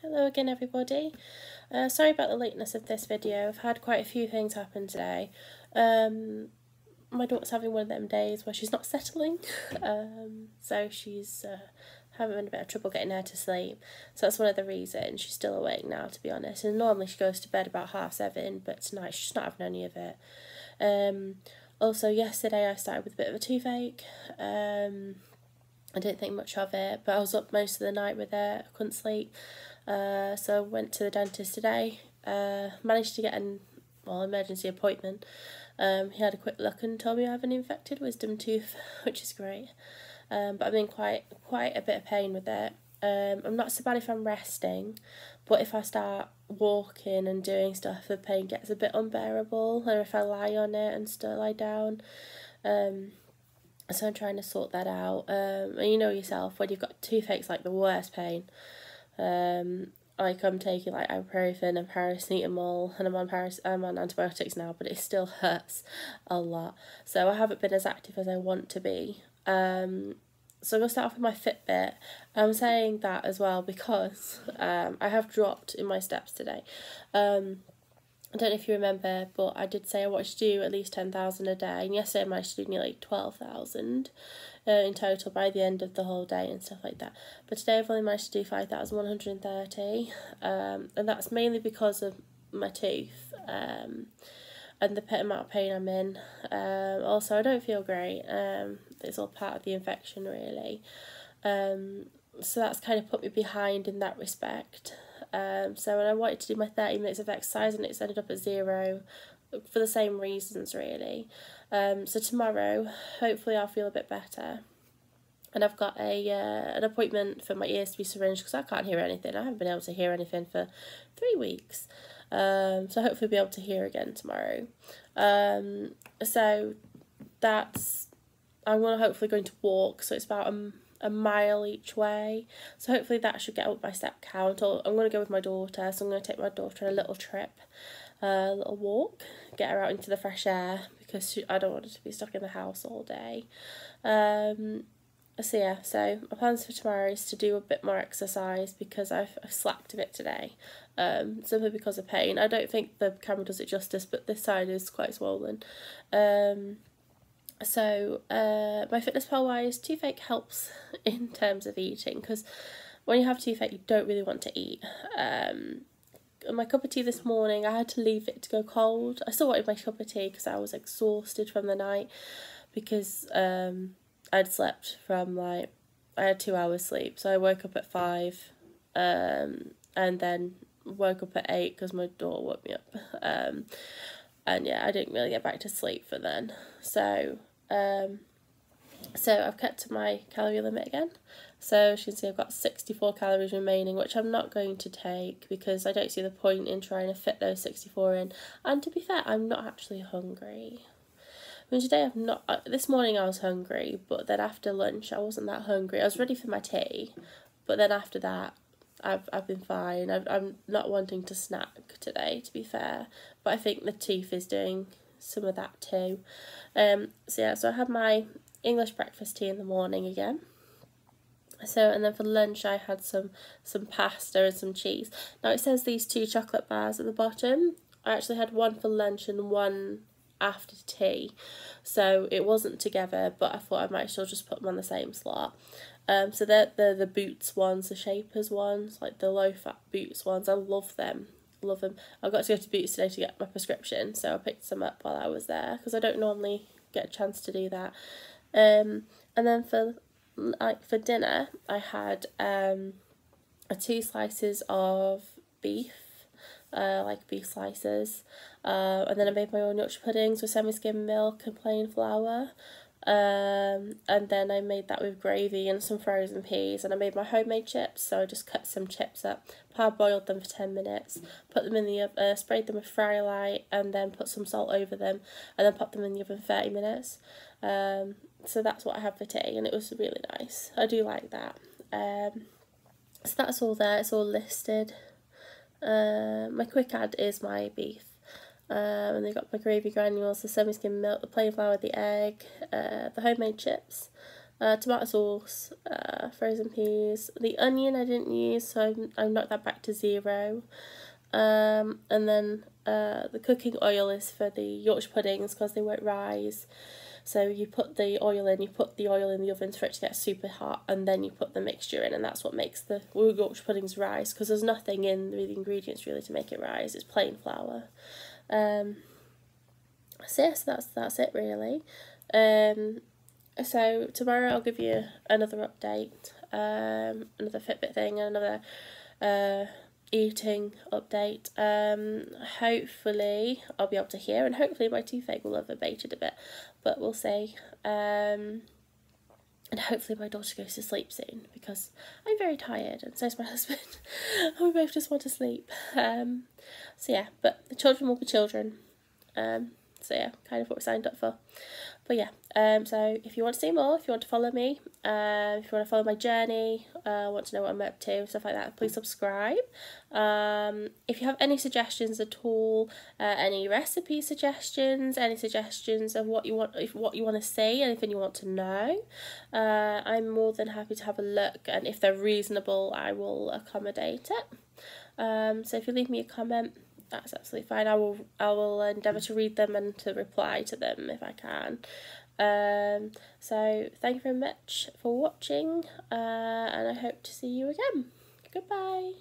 Hello again everybody. Sorry about the lateness of this video. I've had quite a few things happen today. My daughter's having one of them days where she's not settling, so she's having a bit of trouble getting her to sleep. So that's one of the reasons she's still awake now, to be honest. And normally she goes to bed about 7:30, but tonight she's not having any of it. Also yesterday I started with a bit of a toothache. I didn't think much of it, but I was up most of the night with it. I couldn't sleep. So I went to the dentist today. Managed to get an emergency appointment. He had a quick look and told me I have an infected wisdom tooth, which is great. But I'm in quite a bit of pain with it. I'm not so bad if I'm resting, but if I start walking and doing stuff, the pain gets a bit unbearable. Or if I lie on it and still lie down. So I'm trying to sort that out. And you know yourself, when you've got toothache's like the worst pain. Like I'm taking like ibuprofen and paracetamol, and I'm on antibiotics now, but it still hurts a lot. So I haven't been as active as I want to be. So I'm gonna start off with my Fitbit. I'm saying that as well because I have dropped in my steps today. I don't know if you remember, but I did say I wanted to do at least 10,000 a day, and yesterday I managed to do nearly 12,000 in total by the end of the whole day and stuff like that. But today I've only managed to do 5,130, and that's mainly because of my tooth and the amount of pain I'm in. Also, I don't feel great. It's all part of the infection, really. So that's kind of put me behind in that respect. So when I wanted to do my 30 minutes of exercise, and it's ended up at 0 for the same reasons, really. So tomorrow, hopefully I'll feel a bit better. And I've got an appointment for my ears to be syringed because I can't hear anything. I haven't been able to hear anything for 3 weeks. So hopefully I'll be able to hear again tomorrow. So I'm hopefully going to walk, so it's about a mile each way, so hopefully that should get up my step count. Or I'm going to go with my daughter, so I'm going to take my daughter on a little trip, a little walk, get her out into the fresh air because I don't want her to be stuck in the house all day. So yeah, so my plans for tomorrow is to do a bit more exercise because I've slacked a bit today, simply because of pain. I don't think the camera does it justice, but this side is quite swollen. So my FitnessPal wise, toothache helps in terms of eating, because when you have toothache you don't really want to eat. My cup of tea this morning, I had to leave it to go cold. I still wanted my cup of tea because I was exhausted from the night, because I'd slept from I had 2 hours sleep, so I woke up at 5 and then woke up at 8 because my daughter woke me up. And yeah, I didn't really get back to sleep for then. So I've kept to my calorie limit again. So as you can see, I've got 64 calories remaining, which I'm not going to take because I don't see the point in trying to fit those 64 in. And to be fair, I'm not actually hungry. I mean, today this morning I was hungry, but then after lunch I wasn't that hungry. I was ready for my tea, but then after that I've been fine. I'm not wanting to snack today, to be fair, but I think the tooth is doing some of that too. So I had my English breakfast tea in the morning again. So, and then for lunch I had some pasta and some cheese. Now it says these 2 chocolate bars at the bottom. I actually had one for lunch and one after tea, so it wasn't together, but I thought I might still just put them on the same slot. So they're the Boots ones, the Shapers ones, like the low-fat Boots ones. I love them. I got to go to Boots today to get my prescription, so I picked some up while I was there because I don't normally get a chance to do that. And then for dinner I had 2 slices of beef, like beef slices, and then I made my own Yorkshire puddings with semi-skim milk and plain flour. And then I made that with gravy and some frozen peas, and I made my homemade chips. So I just cut some chips up, parboiled them for 10 minutes, put them in the oven, sprayed them with Fry Light, and then put some salt over them, and then popped them in the oven for 30 minutes. So that's what I had for tea, and it was really nice. I do like that. So that's all there. It's all listed. My quick add is my beef. And they've got my gravy granules, the semi-skim milk, the plain flour, the egg, the homemade chips, tomato sauce, frozen peas. The onion I didn't use, so I knocked that back to 0. And then the cooking oil is for the Yorkshire puddings because they won't rise. So you put the oil in, the oven for it to get super hot, and then you put the mixture in, and that's what makes the Yorkshire puddings rise, because there's nothing in the ingredients really to make it rise. It's plain flour. So yes, that's it really. So tomorrow I'll give you another update, another Fitbit thing, another eating update. Hopefully I'll be able to hear, and hopefully my toothache will have abated a bit, but we'll see. And hopefully my daughter goes to sleep soon, because I'm very tired and so's my husband. We both just want to sleep. So yeah, but the children will be children. So yeah, kind of what we signed up for. But yeah, so if you want to see more, if you want to follow me, if you want to follow my journey, want to know what I'm up to, stuff like that, please subscribe. If you have any suggestions at all, any recipe suggestions, any suggestions of what you want to see, anything you want to know, I'm more than happy to have a look, and if they're reasonable, I will accommodate it. So if you leave me a comment, that's absolutely fine. I will endeavour to read them and to reply to them if I can. So thank you very much for watching, and I hope to see you again. Goodbye.